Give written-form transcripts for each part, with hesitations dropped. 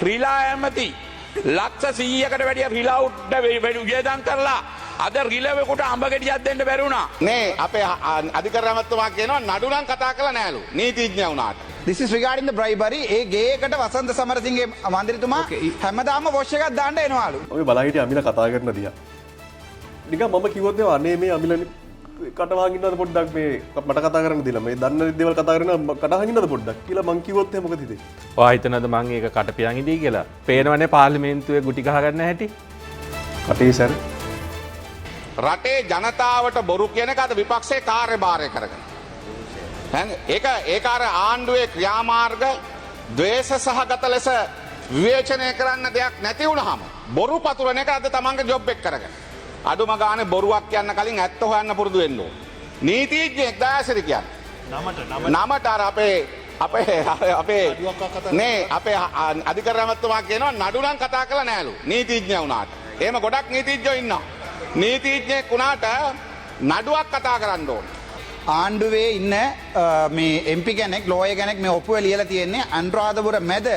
රිලා ඇමති ලක්ෂ 100කට වැඩිය රිලා උඩ වියදම් කරලා අද රිලෙවෙකුට අඹ ගෙඩියක් දෙන්න බැරුණා. නේ අපේ අධිකරණමත්තුමා කියනවා නඩු නම් කතා කරලා නෑලු නීතිඥ වුණාට. This is regarding the bribery. ඒ ගේකට වසන්ත සමරසිංහගේ මන්ත්‍රීතුමා හැමදාම වොෂ් එකක් දාන්න එනවලු. ඔය බලහිට අමිල කතා කරන දිහා. නිකන් මම කිව්වොත් අනේ මේ අමිල කටවාගින්නද පොඩ්ඩක් මේ මට කතා කරන්න දීලා මේ දන්න දේවල් කතා කරන කටහංගින්නද පොඩ්ඩක් කියලා මං කිව්වොත් එහෙම මොකද හිතේ? ඔයා හිතනද මං ඒක කටපියන් ඉදී කියලා? පේනවනේ පාර්ලිමේන්තුවේ ගුටි ගහ ගන්න හැටි. කටේ සැර රටේ ජනතාවට බොරු කියන එක අද විපක්ෂයේ කාර්යභාරය කරගෙන. ඒක අර ආණ්ඩුවේ ක්‍රියාමාර්ග ද්වේෂ සහගත ලෙස විවේචනය කරන්න දෙයක් නැති වුණාම බොරු පතුරන එක අද තමන්ගේ ජොබ් එක කරගෙන. අඩුම ගානේ බොරුවක් කියන්න කලින් ඇත්ත හොයන්න පුරුදු වෙන්න ඕන. නීතිඥයෙක් දයාසිරි කියන්නේ. නමට අර අපේ නේ අපේ අධිකරණමත්තුමා කියනවා නඩු නම් කතා කරලා නෑලු නීතිඥ වුණාට. එහෙම ගොඩක් නීතිඥයෝ ඉන්නවා. නීතිඥයෙක් වුණාට නඩුවක් කතා කරන්න ඕන. ආණ්ඩුවේ ඉන්න මේ MP කෙනෙක් ලෝය කෙනෙක් මේ ඔප්පුවේ ලියලා තියෙන්නේ අනුරාධපුර මැද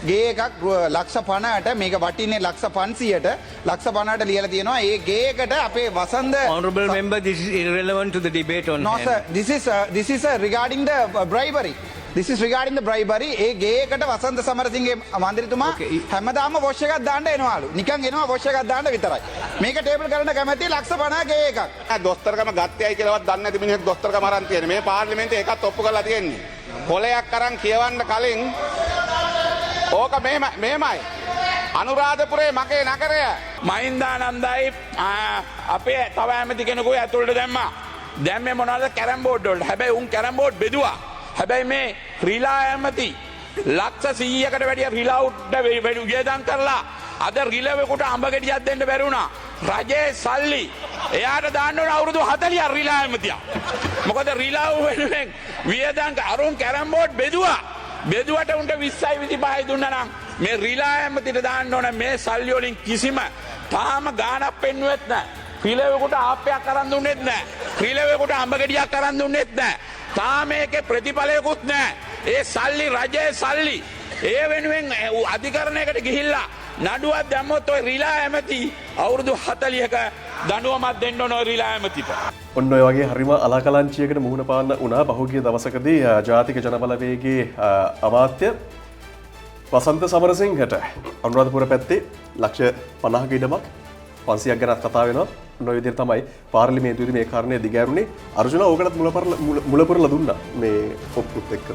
ගේ එකක් ලක්ෂ 50ට මේක වටින්නේ ලක්ෂ 500ට ලක්ෂ 50ට ලියලා තියෙනවා. ඒ ගේකට අපේ වසන්ත Honorable member, this is irrelevant to the debate on No sir, this is regarding the bribery. This is regarding the bribery. ඒ ගේකට වසන්ත සමරසිංහගේ මන්ත්‍රීතුමා හැමදාම වොෂ් එකක් දාන්න එනවලු. නිකන් එනවා වොෂ් එකක් දාන්න විතරයි. මේක ටේබල් කරන්න කැමැති ලක්ෂ 50 ගේ එකක්. දොස්තරකම ගත්තයයි කියලාවත් දන්නේ නැති මිනිහෙක් දොස්තරකම අරන් තියෙන්නේ. මේ පාර්ලිමේන්තුවේ ඒකත් ඔප්පු කරලා තියෙන්නේ. කොලයක් අරන් කියවන්න කලින් ඕක මෙහෙමයි. අනුරාධපුරේ මගේ නගරය මහින්දානන්දයි අපේ තව ඇමති කෙනෙකු ඇතුළට දැම්මා. දැම්මේ මොනවද කැරම් බෝඩ් වලට. හැබැයි උන් කැරම් බෝඩ් බෙදුවා. හැබැයි මේ රිලා ඇමති ලක්ෂ 100කට වැඩිය රිලා උඩ වියදම් කරලා අද රිලෙවෙකුට අඹ ගෙඩියක් දෙන්න බැරුණා. රජයේ සල්ලි එයාට දාන්න ඕන අවුරුදු 40ක් රිලා ඇමතියා. මොකද රිලා වෙනුවෙන් වියදම් අරුන් කැරම් බෝඩ් බෙදුවා. බෙදුවට උන්ට 20යි 25යි දුන්නා නම් මේ රිලා ඇමතිට දාන්න ඕන මේ සල්ලි වලින් කිසිම තාම ගාණක් පෙන්නුවෙත් නැහැ. රිලෙවෙකුට ආප්පයක් අරන් දුන්නෙත් නැහැ. රිලෙවෙකුට අඹ ගෙඩියක් අරන් දුන්නෙත් නැහැ. තාම මේකේ ප්‍රතිඵලයකුත් නැහැ. ඒ සල්ලි රජයේ සල්ලි. ඒ වෙනුවෙන් අධිකරණයකට ගිහිල්ලා නඩුවක් දැම්මොත් ඔය රිලා ඇමති අවුරුදු 40ක දඬුවමක් දෙන්න ඕන ඔය රිලා ඇමතිට. ඔන්න ඔය වගේ හරිම අලාකලංචියකට මුහුණ පාන්න වුණා පහුගිය දවසකදී ජාතික ජනබලවේගයේ අමාත්‍ය වසන්ත සමරසිංහට අනුරාධපුර පැත්තේ ලක්ෂ 50ක ඉඩමක් 500ක් ගැනත් කතා වෙනවා. ඔන්න ඔය විදිහට තමයි පාර්ලිමේන්තුවේදී මේ කාරණේ දිගෑරුනේ. අර්ජුන ඕකටත් මුලපුරලා දුන්නා මේ ඔප්පුත් එක්ක.